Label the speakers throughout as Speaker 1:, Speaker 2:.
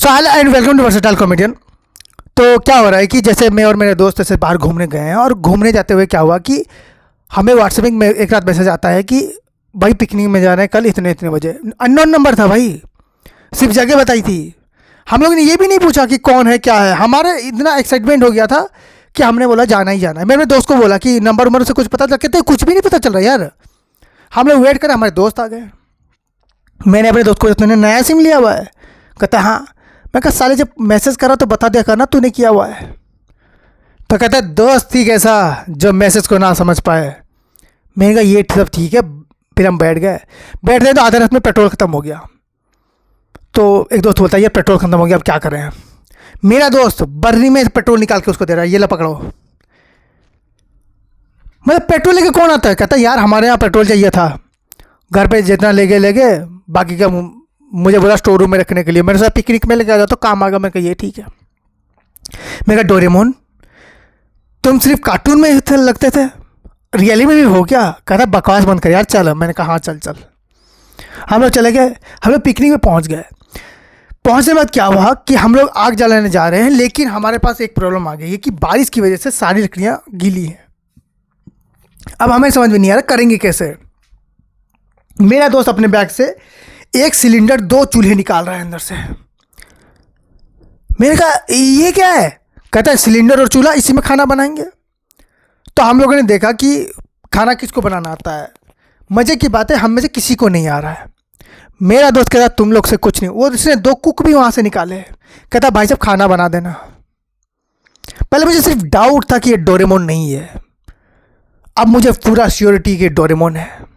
Speaker 1: So hello and welcome to versatile comedian. तो क्या हो रहा है कि जैसे मैं और मेरे दोस्त ऐसे बाहर घूमने गए हैं और घूमने जाते हुए क्या हुआ कि हमें व्हाट्सएप में एक रात मैसेज आता है कि भाई पिकनिक में जा रहे हैं कल इतने इतने बजे। अननोन नंबर था भाई, सिर्फ जगह बताई थी। हम लोग ने ये भी नहीं पूछा कि कौन है क्या है। हमारे इतना एक्साइटमेंट हो गया था कि हमने बोला जाना ही जाना है। मैंने दोस्त को बोला कि नंबर उम्र से कुछ पता चल, कहते कुछ भी नहीं पता चल रहा यार। हम लोग वेट करें, हमारे दोस्त आ गए। मैंने अपने दोस्त को, तूने नया सिम लिया हुआ है? कहता हाँ। मैं कहा साले जब मैसेज करा तो बता दिया करना तूने किया हुआ है। तो कहता है दोस्त थी कैसा जो मैसेज को ना समझ पाए। मैंने कहा ये सब ठीक है। फिर हम बैठ गए तो आधे रात में पेट्रोल ख़त्म हो गया। तो एक दोस्त बोलता है यार पेट्रोल ख़त्म हो गया अब क्या करें। मेरा दोस्त बर्नी में पेट्रोल निकाल के उसको दे रहा है, ये ला पकड़ो। मतलब पेट्रोल लेके कौन आता है? कहता है यार हमारे यहाँ पेट्रोल चाहिए था, घर पे जितना ले गए बाकी का मुझे बोला स्टोर रूम में रखने के लिए। मेरे साथ पिकनिक में लेके आ जाओ तो काम आ गया। मैं कहा ये ठीक है। मैं कहा डोरेमोन तुम सिर्फ कार्टून में ही लगते थे, रियली में भी हो क्या? कहता बकवास बंद कर यार चल। मैंने कहा हाँ चल चल। हम लोग चले गए, हम लोग पिकनिक में पहुंच गए। पहुंचने के बाद क्या हुआ कि हम लोग आग जलाने जा रहे हैं, लेकिन हमारे पास एक प्रॉब्लम आ गई है कि बारिश की वजह से सारी लकड़ियाँ गीली हैं। अब हमें समझ में नहीं आ रहा करेंगे कैसे। मेरा दोस्त अपने बैग से एक सिलेंडर 2 चूल्हे निकाल रहा है अंदर से। मैंने कहा ये क्या है? कहता है सिलेंडर और चूल्हा, इसी में खाना बनाएंगे। तो हम लोगों ने देखा कि खाना किसको बनाना आता है। मज़े की बात है हम में से किसी को नहीं आ रहा है। मेरा दोस्त कहता तुम लोग से कुछ नहीं। वो उसने 2 कुक भी वहाँ से निकाले। कहता भाई साहब खाना बना देना। पहले मुझे सिर्फ डाउट था कि ये डोरेमोन नहीं है, अब मुझे पूरा श्योरिटी कि डोरेमोन है।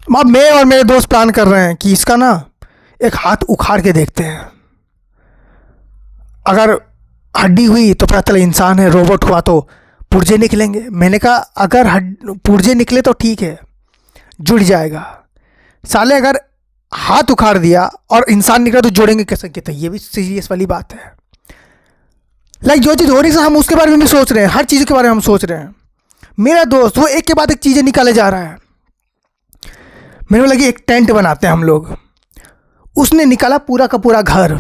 Speaker 1: अब मैं और मेरे दोस्त प्लान कर रहे हैं कि इसका ना एक हाथ उखाड़ के देखते हैं। अगर हड्डी हुई तो पता चला इंसान है, रोबोट हुआ तो पुर्जे निकलेंगे। मैंने कहा अगर पुर्जे निकले तो ठीक है, जुड़ जाएगा। साले अगर हाथ उखाड़ दिया और इंसान निकला तो जोड़ेंगे कैसे? कहते ये भी सीरियस वाली बात है। लाइक जो चीज़ हो रही है हम उसके बारे में भी सोच रहे हैं, हर चीज़ के बारे में हम सोच रहे हैं। मेरा दोस्त वो एक के बाद एक चीज़ें निकाले जा रहा है। मेरे को लगी एक टेंट बनाते हैं हम लोग। उसने निकाला पूरा का पूरा घर।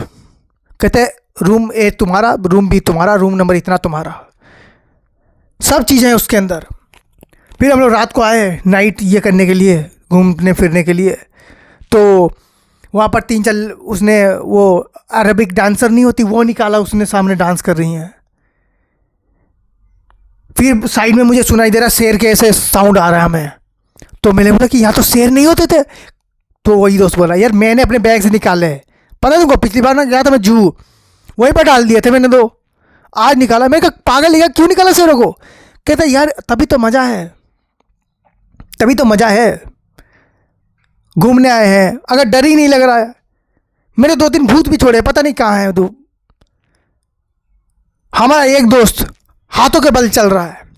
Speaker 1: कहते रूम ए तुम्हारा, रूम बी तुम्हारा, रूम नंबर इतना तुम्हारा, सब चीज़ें हैं उसके अंदर। फिर हम लोग रात को आए नाइट ये करने के लिए, घूमने फिरने के लिए। तो वहाँ पर 3-4 उसने वो अरेबिक डांसर नहीं होती वो निकाला, उसने सामने डांस कर रही हैं। फिर साइड में मुझे सुनाई दे रहा शेर के ऐसे साउंड आ रहा है हमें। तो मैंने बोला कि यहाँ तो शेर नहीं होते थे। तो वही दोस्त बोला यार मैंने अपने बैग से निकाले, पता है तुमको पिछली बार ना गया था मैं जू, वहीं पर डाल दिए थे मैंने। तो आज निकाला। मैं कहा पागल लिखा क्यों निकाला शेरों को? कहता यार तभी तो मज़ा है, तभी तो मज़ा है। घूमने आए हैं, अगर डर ही नहीं लग रहा है। मेरे 2-3 भूत भी छोड़े, पता नहीं कहाँ हैं। तो हमारा एक दोस्त हाथों के बल चल रहा है,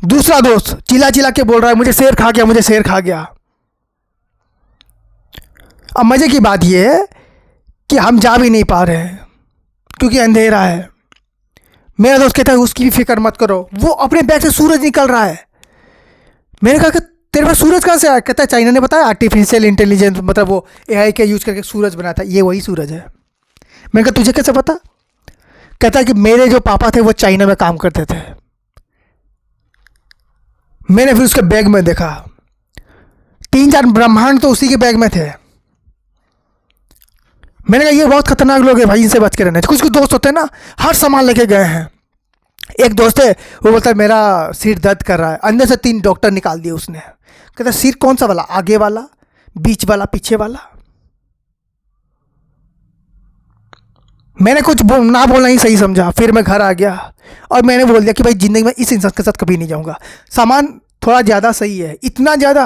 Speaker 1: दूसरा दोस्त चिल्ला चिल्ला के बोल रहा है मुझे शेर खा गया, मुझे शेर खा गया। अब मज़े की बात यह है कि हम जा भी नहीं पा रहे हैं क्योंकि अंधेरा है। मेरा दोस्त कहता है उसकी भी फिक्र मत करो, वो अपने बैग से सूरज निकल रहा है। मैंने कहा कि तेरे पास सूरज कहाँ से आया? कहता है चाइना ने बताया आर्टिफिशियल इंटेलिजेंस, मतलब वो AI का यूज़ करके सूरज बनाया था, ये वही सूरज है। मैंने कहा तुझे कैसे पता? कहता है कि मेरे जो पापा थे वो चाइना में काम करते थे। मैंने फिर उसके बैग में देखा 3-4 ब्रह्मांड तो उसी के बैग में थे। मैंने कहा ये बहुत खतरनाक लोग हैं भाई, इनसे बच के रहना चाहिए। कुछ दोस्त होते हैं ना हर सामान लेके गए हैं। एक दोस्त है वो बोलता है मेरा सिर दर्द कर रहा है, अंदर से 3 डॉक्टर निकाल दिए उसने। कहता सिर कौन सा वाला? आगे वाला, बीच वाला, पीछे वाला। मैंने कुछ ना बोलना ही सही समझा। फिर मैं घर आ गया और मैंने बोल दिया कि भाई ज़िंदगी में इस इंसान के साथ कभी नहीं जाऊंगा। सामान थोड़ा ज़्यादा सही है, इतना ज़्यादा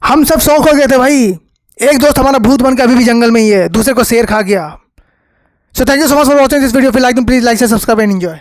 Speaker 1: हम सब शौक हो गए थे भाई। एक दोस्त हमारा भूत बन के अभी भी जंगल में ही है, दूसरे को शेर खा गया। So thank you so much for watching this video. फिर लाइक प्लीज लाइक से सब्सक्राइब एंड एंजॉय।